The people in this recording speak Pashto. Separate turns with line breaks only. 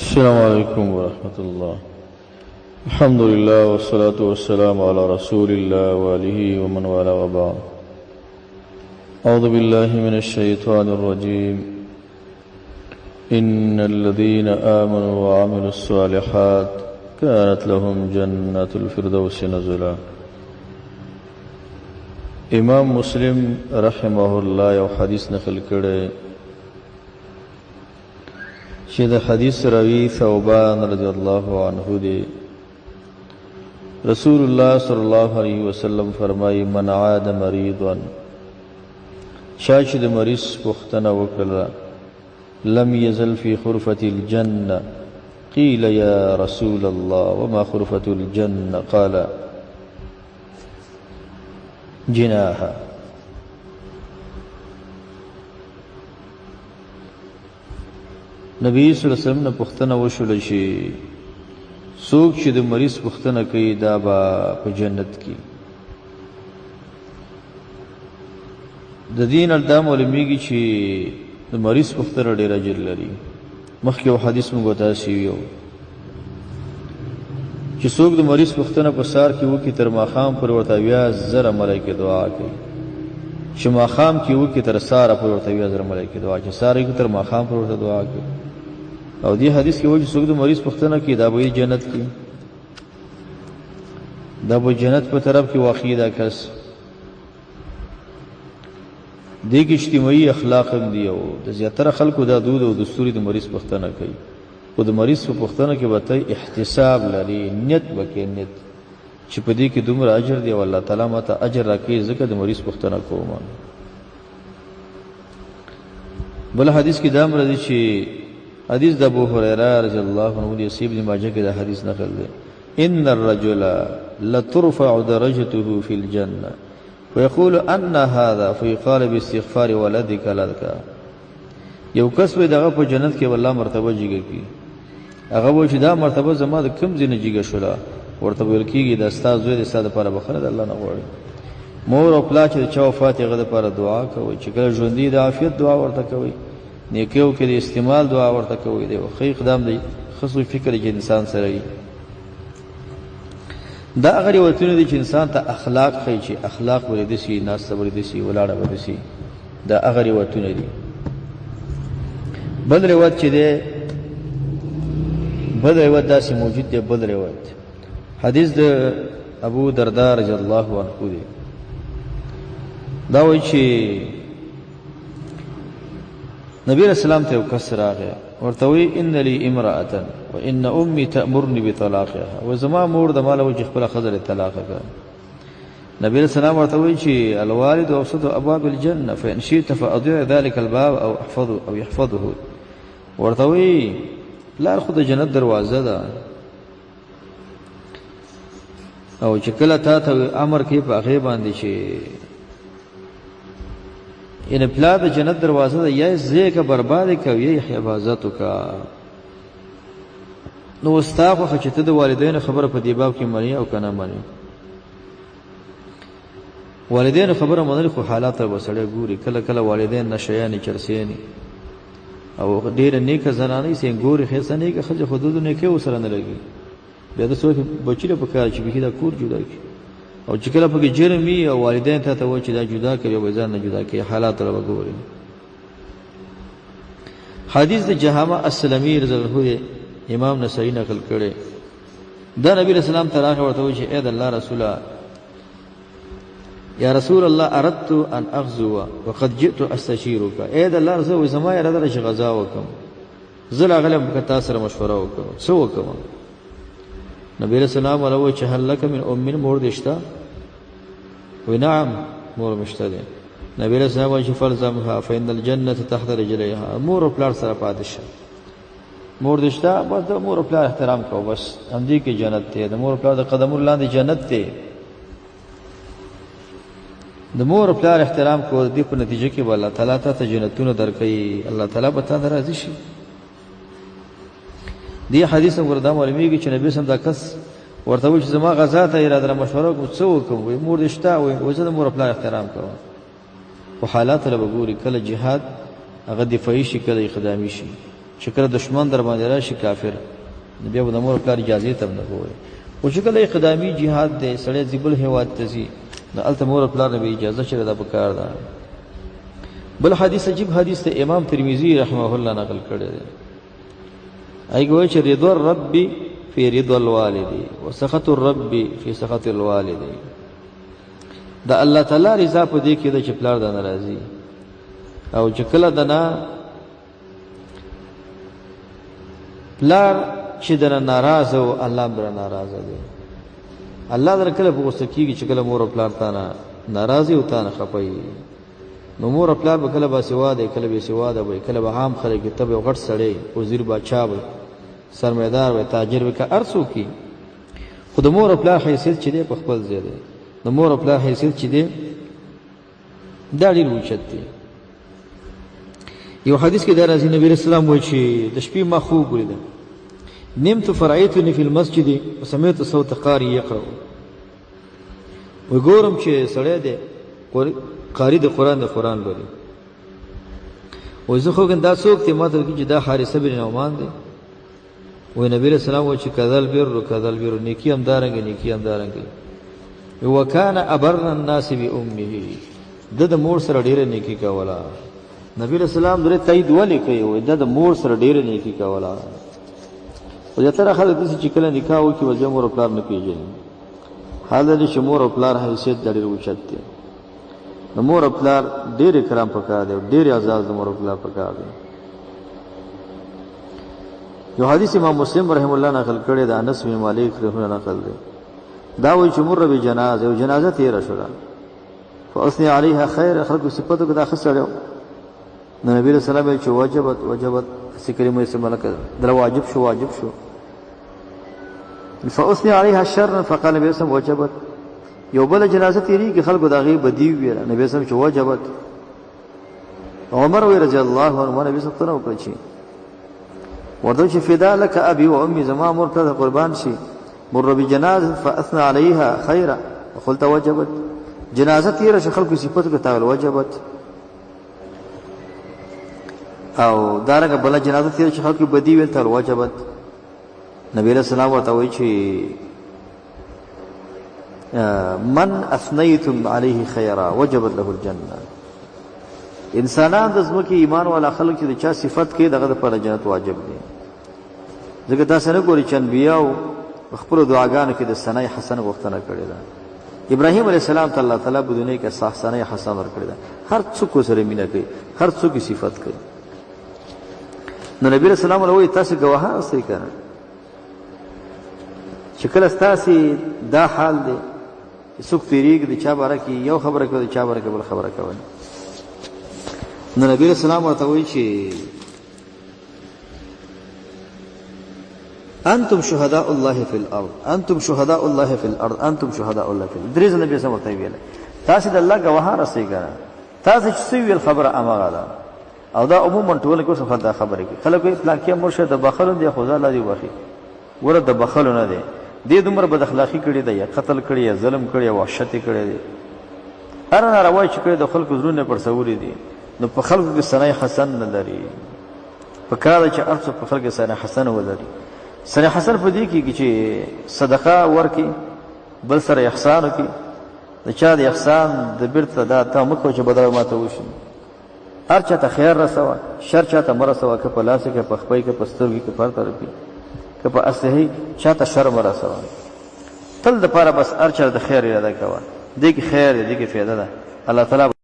السلام عليكم ورحمة الله. الحمد لله والصلاة والسلام على رسول الله وآله ومن والاه وبعد. أعوذ بالله من الشيطان الرجيم. إن الذين آمنوا وعملوا الصالحات كانت لهم جنات الفردوس نزلا. امام مسلم رحمه الله یو حدیث نقل کړي چې د حدیث راوی ثوبان رضی الله عنه دی. رسول الله صلی الله علیه وسلم فرمایي من عاد مریضا، چا چې د مریض پوښتنه وکړه لم يزل في خرفة الجنة. قيل يا رسول الله وما خرفة الجنة؟ قال جناها. نبی صلی الله علیه وسلم نه پوښتنه وشوله چې څوک چې د مریض پوښتنه کوي دا به په جنت کې. د دین دا معلومیږي چې د مریض پوښتنه ډېر اجر لري. مخکې یو حدیث موږ تاسو ویو چې څوک د مریض پوښتنه په سار کې وکړي تر ماښام پورې ورته 80,000 ملایکې دعا کوي، چې ماښام کې وکړي تر ساره پورې ورته 80,000 ملایکې دعا کوي، ساره کې تر ماښام پورې ورته دعا کوي. او دې حدیث کې وایي چې څوک د مریض پوښتنه کوي دا به جنت کې، دا به جنت په طرف کې واقع دا کس. دې کې اجتماعي اخلاق هم دي او د زیاتره خلکو دا دود او دستوري د مریض پوښتنه کوي. خو د مریض په پوښتنه کې به ته احتساب لري، نیت وکړې، نیت چې په دې کې دومره اجر دی او الله تعالی ماته اجر راکوي ځکه د مریض پوښتنه کوم. بل حدیث کې دا راځي چې حدیث د ابو هريره رضی الله عنه دی، ابن ماجه کې دا حدیث نقل دی. ان الرجل لترفع درجته في الجنه ويقول ان هذا فيقال باستغفار ولدك لك. یو کس به دغه په جنت کې والله مرتبه جګه کی، هغه و چې دا مرتبه زما د کم ځای نه جګه شوله، ورته ویل کېږي د ستا زوی د ستا دپاره بخښنه د الله نه غواړي. مور او پلار چې د چا وفات هغه دپاره دعا کوئ، چې کله ژوندي د عافیت دعا ورته کوئ، نیکیو کې د استعمال دعا ورته کوئ. دی ښه اقدام دی، ښه سوچ فکر چې انسان سره وي. دا هغه روایتونه دي چې انسان ته اخلاق ښیي، چې اخلاق ولې داسې ناسته ولې داسې ولاړه به داسې، دا هغه روایتونه دي. بل روایت چې دی، بل روایت داسې موجود دی. بل روایت حدیث د ابو درداء رضی الله عنه دی. دا وایي چې نبی رسول الله ته یو کس راغی، ورته وایي ان لي امرأة وان امي تأمرني بطلاقها. و زما مور د ماله وجه خپله ښځه طلاق کړه. نبی رسول الله ورته وایي چې الوالد اوسط ابواب الجنه فان شئت فاضيع ذلك الباب او يحفظه. ورته وایي پلار خو د جنت دروازه ده، او چې کله تا ته امر کوي په هغې باندې چې یعنې پلار د جنت دروازه ده، یا یې ځای که برباد یې که یا یې حفاظت وکړه. نو ستا خوښه چې ته د والدینو خبره په دې باب کې منې او که نه منې. والدینو خبره منل خو حالات ته به سړی ګوري. کله کله والدین نشیانې چرسیانې او ډېره نیکه زنانه یې ګوري، ښایسته نیکه ښځه خو دودو نیکۍ ورسره نه لګي. بیا د څوک بچي له پکار چې بیخي دا کور جدا کړي، او چې کله پکې جرم وي او والدین تا ته وایي چې دا جدا کوي او ځان نه جدا کوي، حالات ته به ګوري. حدیث د جهامه السلمي رضی الله عنه امام نسائی نقل کړي. دا نبی رسول الله ته راغی، ورته وایي چې اے د الله رسوله، یا رسول الله اردت ان اغزو وقد جئت استشيرك. اے د الله رسول زما اراده ده چې غزا وکم، زه راغلم که تاسو سره مشوره وکړم، څه وکړم؟ نبی رسول الله وایي چې هل لك من ام؟ مور دې شته؟ وی نعم مور مې شته دی. نبی رسول الله وایي چې فالزمها فإن الجنة تحت رجليها. مور او پلار سره پاتې شه، مور دې شته، بس د مور او پلار احترام کوه، بس همدې کې جنت دی. د مور او پلار د قدمونو لاندې جنت دی. د مور او پلار احترام کوه، د دې په نتیجه کې به الله تعالی ته جنتونه درکوي، الله تعالی به تا ته راضي شي. دې حدیث وردا معلومیږي چې نبی سم دا کس ورته وایي چې زما غزا ته اراده مشوره کوم، څه وکړم؟ وایي مور دې شته، وایي زه د مور او پلار احترام کوم. خو حالات له به ګوري، کله جهاد هغه دفاعي شي، کله اقدامي شي. چې کله دشمن در باندې راشي کافر بیا به د مور پلار اجازه ته نه کوي او چې کله اقدامي جهاد دی سړی ځبل هیواد ته ځي د هلته مور پلار نه به اجازه چېرې دا پکار ده بل حدیث عجیب حدیث ته امام ترمذی رحمه الله نقل کړی دی هغه وایي چې رضا الرب فی رضا الوالد وسخط الرب فی سخط الوالد دا الله تعالی رضا په دې کې ده چې پلار دا ناراضي او چې کله دنا پلار چې دنا ناراض او الله بر ناراض دی الله در کله په غوسه کېږي چې کله مور او پلار تا ناراضي او تا نه خپي نو مور او پلار به کله با سوا دی کله به سوا دی کله به عام خلک ته به غټ سړی وزیر بادشاہ وي سرمایدار وي تاجر وي که ارسو کی خود مور او پلار حیثیت چې دی په خپل ځای دی د مور او پلار حیثیت چې دی دا ډېر اوچت دی یو حدیث کې دا راځي نبی رسول الله وایي چې د شپې ما خوب ولیدم نمت فرأيتني في المسجد وسمعت صوت قارئ يقرأ وګورم چې سړی دی قاری د قرآن لولي وایي زه خو دا څوک دی ما ته وایي چې دا حارثه بن نعمان دی وایي نبی رسول الله وایي چې کذل بر نیکي همدارنګه وکان ابر الناس بامه د مور سره ډیره نیکی کوله نبی رسول الله درې تایید ولې کوي وایي د مور سره ډیره نیکی کوله او یتر خلک چې کله نکاح وکړي وځي مور او پلار نه پیژني حال دې چې مور او پلار حیثیت ډېر اوچت دی نو مور او پلار ډېر کرام پکار دی ډېر عزاز د مور او پلار پکار دی یو حدیث امام مسلم رحم الله نقل کړی دا انس بن مالک رحمه الله نقل دی دا وایي چې مر به جنازه او جنازه تیر شوه فاثني عليها خير خلق صفته دا خسرو نو نبی رسول الله چې وجبت سکرمه استعمال کړ در واجب شو فاثني عليها الشر فقال نبی رسول وجبت یو بل جنازه تیری کې خلق دا غي بدی ویل نبی رسول چې وجبت عمر رضی الله عنه نبی صلی الله علیه وسلم ورته چې فدا لك ابي وامي زما مور ته قربان شي مر بجنازه فاثنى عليها خيرا قلت وجبت جنازه تیر خلق صفته کې تعال وجبت او دارنګه بل جنازه تیر چې خلک بدی ویل تر واجبت نبی رسول الله ورته وایي چې من اثنيتم عليه خيرا وجبت له الجنه انسانان د زمکه ایمان والا خلک چې چا صفت کې دغه پر جنت واجب دي ځکه تاسو نه ګوري چې انبیاء خپل دعاګانو کې د ثناء حسن غوښتنه کړې ده ابراهیم علیه السلام ته الله تعالی په دنیا کې ثناء حسن ورکړی ده هر څوک سره مینه کوي هر څوک صفت کوي نو نبی رسول الله وایي تاسو ګواهان اوسئ کنه چې کله تاسو دا حال دی څوک تیریږي د چا باره کې یو خبره کوي د چا باره کې بل خبره کوي نو نبی رسول الله ورته وایي چې انتم شهداء الله في الارض انتم شهداء الله في الارض انتم شهداء الله في الارض درې نبی سم ورته ویل تاسو د الله ګواهان اوسئ کنه تاسو چې ویل خبره امغه ده او دا عموما ټول کو څه دا خبره کوي خلک یې پلان کې مرشد د بخلون دی خدا الله دی وخی ور د بخلون نه دی دې دومره بد اخلاقی کړی دی یا قتل کړی یا ظلم کړی یا وحشت کړی دی هر ناروا چې کړی د خلکو زړونه پر سوري دي نو په خلکو کې ثناء حسن نه لري په کار چې ارڅ په خلکو ثناء حسن ولري ثناء حسن په دې کې چې صدقه ورکي بل سره احسان وکي د چا د احسان د بیرته دا ته مکو چې بدل ماته وشي هر چاته خیر رسوا شر چاته مرسوا که په لاس کې په خپای کې پسترګي کې پر طرفي که په اصلي چاته شر مرسوا تل د پاره بس هر چا د خیر اراده کوي دې کې خیر دې کې فایده ده الله تعالی